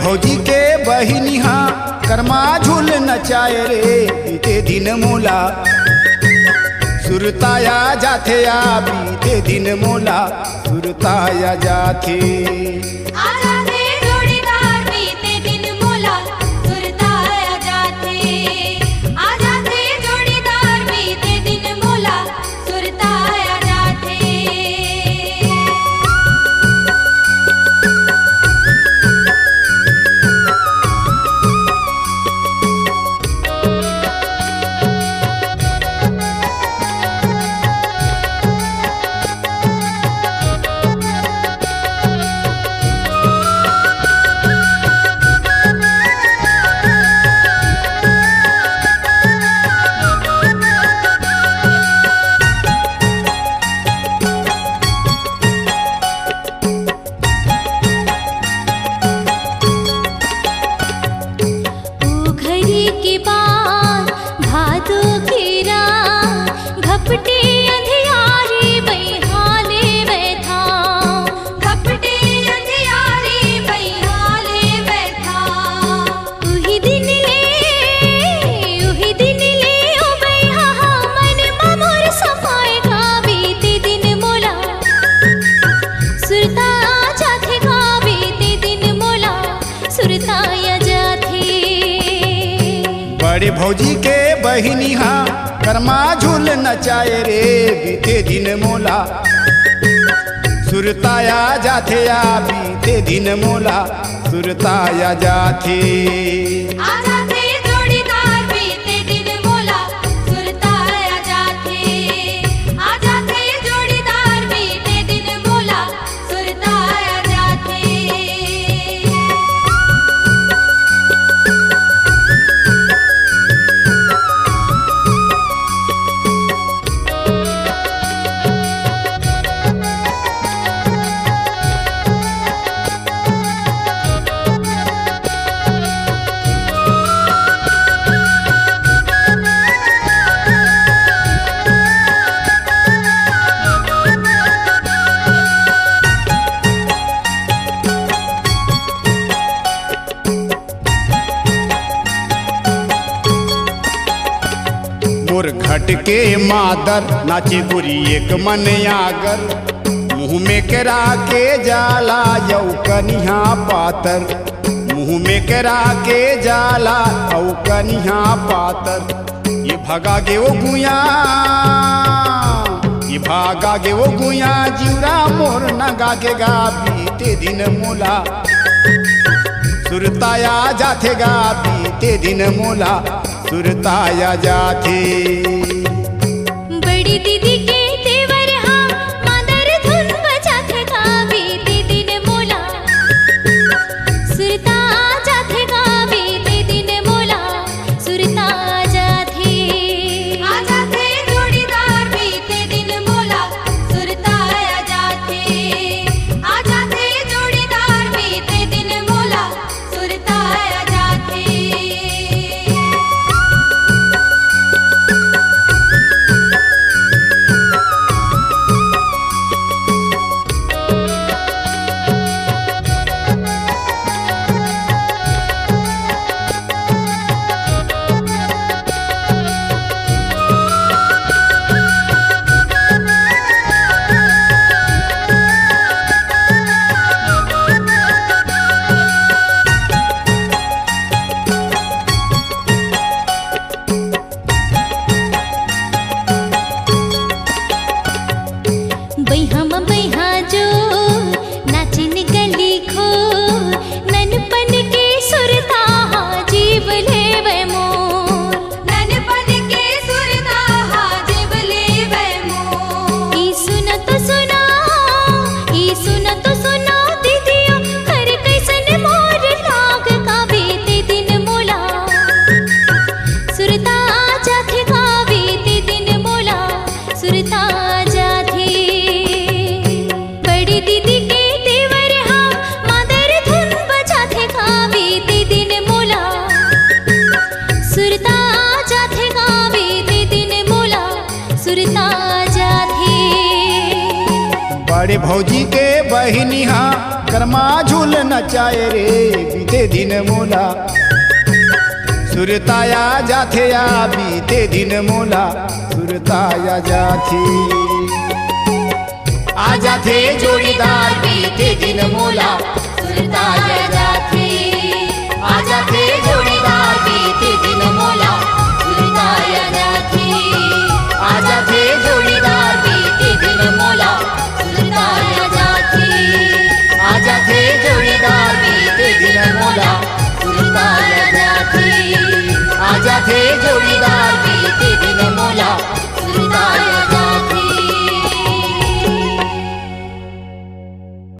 भौजी के बहिनिहा करमा झूल नचाए रे बीते दिन मोला सुरताया जाथे आ बीते दिन मोला सुरताया जाथे बड़े भौजी के बहिनिहा करमा झूल नचाए रे बीते दिन मोला सुरताया जाथे आ बीते दिन मोला सुरताया जाथे मोर घट के मादर नाचे बुरी एक मन आगर मुँह में करा के जाला यौ कनिहा पातर मुँह में करा के जाला औ कनिहा पातर ये भागा गे वो गुया ये भागा गे वो गुया जीवरा मोर नगा के गा बीते दिन मोला सुरताया जाथे गा बीते दिन मोला सुरताया जाथे बड़ी दीदी के तेवर हाँ मादर धुन बजाथे गा बीते दिन मोला सुरता जाथे गा बीते दिन मोला सुरता जाथे आ जाथे जोड़ीदार बीते दिन मोला सुरताया जाथे आ जाथे जोड़ीदार बीते दिन मोला सुरताया जाथे बड़े भौजी के बहिनिहा कर्मा झूल नचाए रे बीते दिन मोला सुरताया जाथे या बीते दिन मोला सुरताया जाथे आ जाथे जोड़ीदार बीते दिन मोला सुरताया जाथे